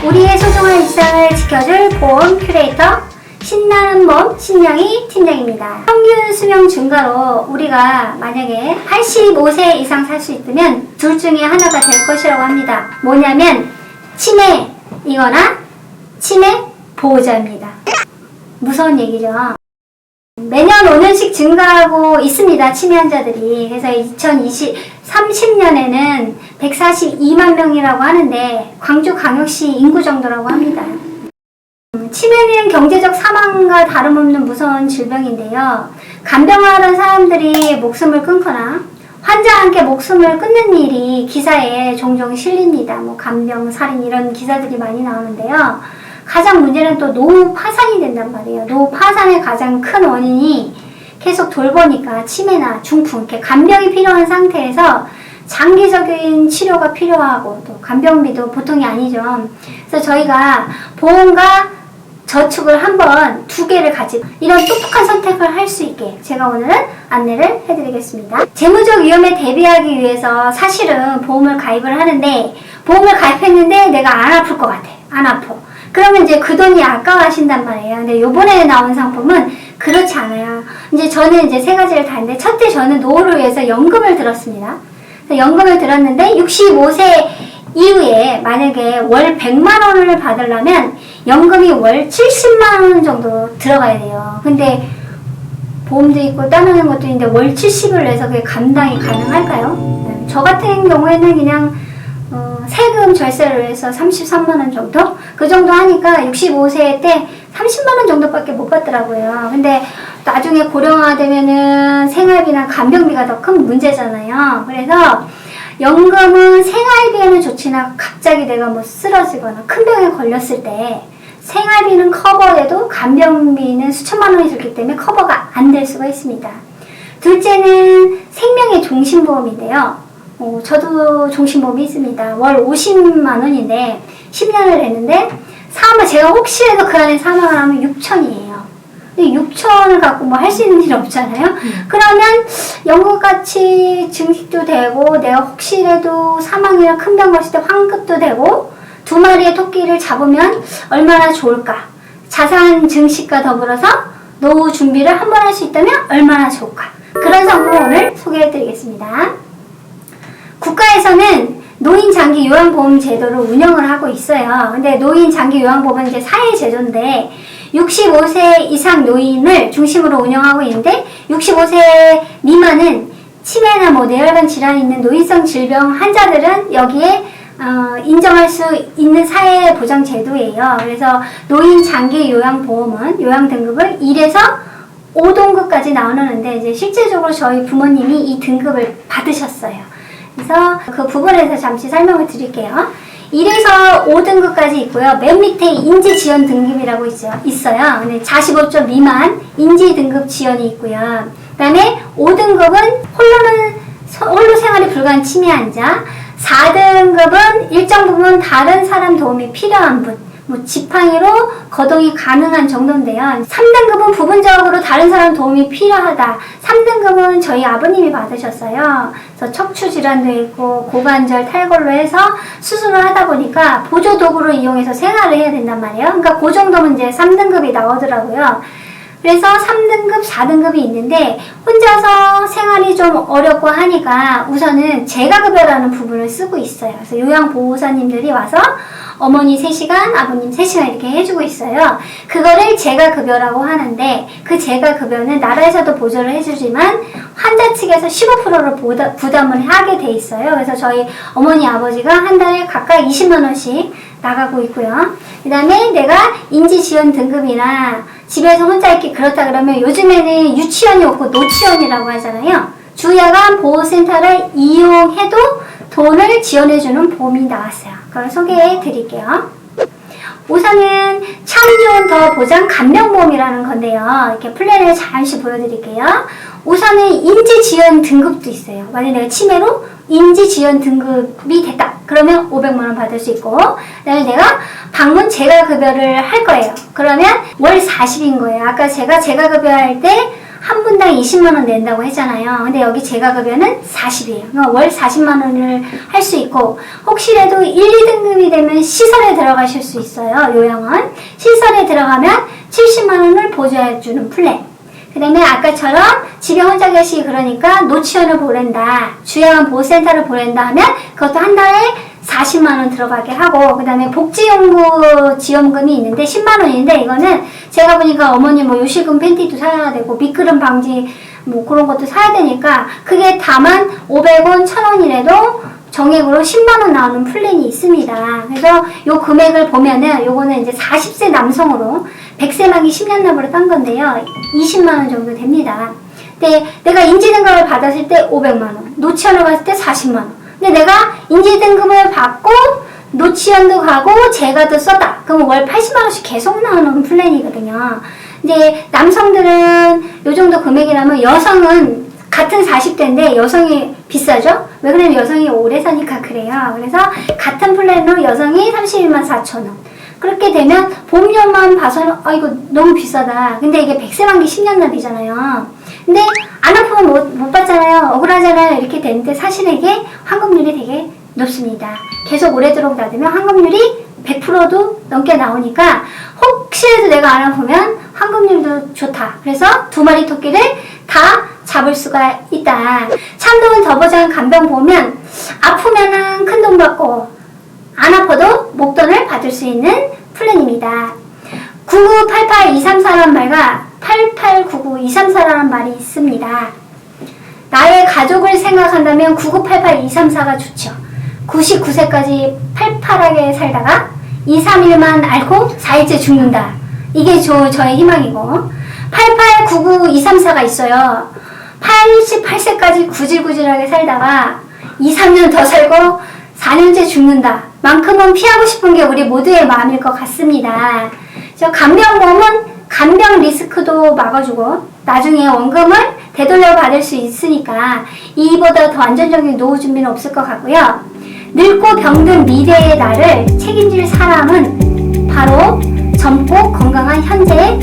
우리의 소중한 일상을 지켜줄 보험 큐레이터 신나는 몸 신명희 팀장입니다. 평균 수명 증가로 우리가 만약에 85세 이상 살 수 있다면 둘 중에 하나가 될 것이라고 합니다. 뭐냐면 치매이거나 치매 보호자입니다. 무서운 얘기죠. 매년 5년씩 증가하고 있습니다. 치매 환자들이. 그래서 2030년에는 142만 명이라고 하는데 광주광역시 인구 정도라고 합니다. 치매는 경제적 사망과 다름없는 무서운 질병인데요. 간병하는 사람들이 목숨을 끊거나 환자와 함께 목숨을 끊는 일이 기사에 종종 실립니다. 뭐 간병, 살인 이런 기사들이 많이 나오는데요. 가장 문제는 또 노후 파산이 된단 말이에요. 노후 파산의 가장 큰 원인이 계속 돌보니까 치매나 중풍, 이렇게 간병이 필요한 상태에서 장기적인 치료가 필요하고 또 간병비도 보통이 아니죠. 그래서 저희가 보험과 저축을 한번 두 개를 가지고 이런 똑똑한 선택을 할 수 있게 제가 오늘은 안내를 해드리겠습니다. 재무적 위험에 대비하기 위해서 사실은 보험을 가입을 하는데 보험을 가입했는데 내가 안 아플 것 같아. 안 아파. 그러면 이제 그 돈이 아까워하신단 말이에요. 근데 요번에 나온 상품은 그렇지 않아요. 이제 저는 이제 세 가지를 다 했는데 첫째 저는 노후를 위해서 연금을 들었습니다. 연금을 들었는데 65세 이후에 만약에 월 100만 원을 받으려면 연금이 월 70만 원 정도 들어가야 돼요. 근데 보험도 있고 따르는 것도 있는데 월 70을 내서 그게 감당이 가능할까요? 저 같은 경우에는 그냥 세금 절세를 해서 33만 원 정도? 그 정도 하니까 65세 때 30만 원 정도밖에 못 받더라고요. 근데 나중에 고령화 되면은 생활비나 간병비가 더 큰 문제잖아요. 그래서 연금은 생활비에는 좋지나 갑자기 내가 뭐 쓰러지거나 큰 병에 걸렸을 때 생활비는 커버해도 간병비는 수천만 원이 들기 때문에 커버가 안 될 수가 있습니다. 둘째는 생명의 종신보험인데요. 저도 종신보험이 있습니다. 월 50만 원인데 10년을 했는데 제가 혹시라도 그 안에 사망을 하면 6천이에요. 근데 6천을 갖고 뭐 할 수 있는 일이 없잖아요. 그러면 연금같이 증식도 되고 내가 혹시라도 사망이나 큰 병 걸렸을 때 환급도 되고 2마리의 토끼를 잡으면 얼마나 좋을까. 자산 증식과 더불어서 노후 준비를 한 번 할 수 있다면 얼마나 좋을까. 그런 상품을 오늘 소개해드리겠습니다. 국가에서는 노인 장기 요양보험 제도를 운영을 하고 있어요. 근데 노인 장기 요양보험은 이제 사회제도인데 65세 이상 노인을 중심으로 운영하고 있는데 65세 미만은 치매나 뭐 뇌혈관 질환이 있는 노인성 질병 환자들은 여기에 인정할 수 있는 사회보장 제도예요. 그래서 노인 장기 요양보험은 요양 등급을 1에서 5등급까지 나누는데 이제 실제적으로 저희 부모님이 이 등급을 받으셨어요. 그래서 그 부분에서 잠시 설명을 드릴게요. 1에서 5등급까지 있고요. 맨 밑에 인지 지원 등급이라고 있어요. 근데 45점 미만 인지 등급 지원이 있고요. 그 다음에 5등급은 홀로 생활이 불가한 치매 환자, 4등급은 일정 부분 다른 사람 도움이 필요한 분, 뭐 지팡이로 거동이 가능한 정도인데요. 3등급은 부분적으로 다른 사람 도움이 필요하다. 3등급은 저희 아버님이 받으셨어요. 그래서 척추 질환도 있고 고관절 탈골로 해서 수술을 하다 보니까 보조 도구를 이용해서 생활을 해야 된단 말이에요. 그러니까 그 정도면 이제 3등급이 나오더라고요. 그래서 3등급, 4등급이 있는데 혼자서 생활이 좀 어렵고 하니까 우선은 재가급여라는 부분을 쓰고 있어요. 그래서 요양보호사님들이 와서 어머니 3시간, 아버님 3시간 이렇게 해주고 있어요. 그거를 재가급여라고 하는데 그 재가급여는 나라에서도 보조를 해주지만 환자 측에서 15%를 부담을 하게 돼 있어요. 그래서 저희 어머니, 아버지가 한 달에 각각 20만 원씩 나가고 있고요. 그 다음에 내가 인지지원 등급이나 집에서 혼자 있기 그렇다 그러면 요즘에는 유치원이 없고 노치원이라고 하잖아요. 주야간 보호센터를 이용해도 돈을 지원해주는 보험이 나왔어요. 그걸 소개해 드릴게요. 우선은 참 좋은 더 보장 간병보험이라는 건데요. 이렇게 플랜을 잠시 보여드릴게요. 우선은 인지지원 등급도 있어요. 만약에 내가 치매로 인지지원 등급이 됐다. 그러면 500만 원 받을 수 있고, 그다음에 내가 방문 재가급여를 할 거예요. 그러면 월 40인 거예요. 아까 제가 재가급여 할 때 한 분당 20만 원 낸다고 했잖아요. 근데 여기 재가급여는 40이에요. 그러니까 월 40만 원을 할 수 있고, 혹시라도 1, 2등급이 되면 시설에 들어가실 수 있어요. 요양원. 시설에 들어가면 70만 원을 보조해주는 플랜. 그 다음에 아까처럼 집에 혼자 계시기 그러니까 노치원을 보낸다, 주야원 보호센터를 보낸다 하면 그것도 한 달에 40만 원 들어가게 하고, 그 다음에 복지연구 지원금이 있는데 10만 원인데, 이거는 제가 보니까 어머니 뭐 요실금 팬티도 사야 되고 미끄럼 방지 뭐 그런 것도 사야 되니까 그게 다만 500원, 1000원이라도 정액으로 10만 원 나오는 플랜이 있습니다. 그래서 요 금액을 보면은 요거는 이제 40세 남성으로 100세 만기 10년 납으로 딴 건데요. 20만 원 정도 됩니다. 근데 내가 인지등급을 받았을 때 500만 원, 노치원을 갔을 때 40만 원. 근데 내가 인지등급을 받고 노치원도 가고 재가도 썼다. 그럼 월 80만 원씩 계속 나오는 플랜이거든요. 근데 남성들은 요 정도 금액이라면, 여성은 같은 40대인데 여성이 비싸죠? 왜 그러냐면 여성이 오래 사니까 그래요. 그래서 같은 플랜으로 여성이 31만 4천 원. 그렇게 되면 보험료만 봐서는 이거 너무 비싸다. 근데 이게 100세 만기 10년 납이잖아요. 근데 안 아프면 못 받잖아요. 억울하잖아요. 이렇게 되는데 사실은 이게 환급률이 되게 높습니다. 계속 오래도록 놔두면 환급률이 100%도 넘게 나오니까 혹시라도 내가 안 아프면 환급률도 좋다. 그래서 두 마리 토끼를 다 잡을 수가 있다. 참동은 더보장 간병 보면 아프면은 큰 돈 받고 안 아파도 목돈을 받을 수 있는 플랜입니다. 9988234라는 말과 8899234라는 말이 있습니다. 나의 가족을 생각한다면 9988234가 좋죠. 99세까지 팔팔하게 살다가 2, 3일만 앓고 4일째 죽는다. 이게 저의 희망이고, 8899-234가 있어요. 88세까지 구질구질하게 살다가 2, 3년 더 살고 4년째 죽는다. 만큼은 피하고 싶은 게 우리 모두의 마음일 것 같습니다. 간병보험은 간병 리스크도 막아주고 나중에 원금을 되돌려 받을 수 있으니까 이보다 더 안전적인 노후 준비는 없을 것 같고요. 늙고 병든 미래의 나를 책임질 사람은 바로 젊고 건강한 현재의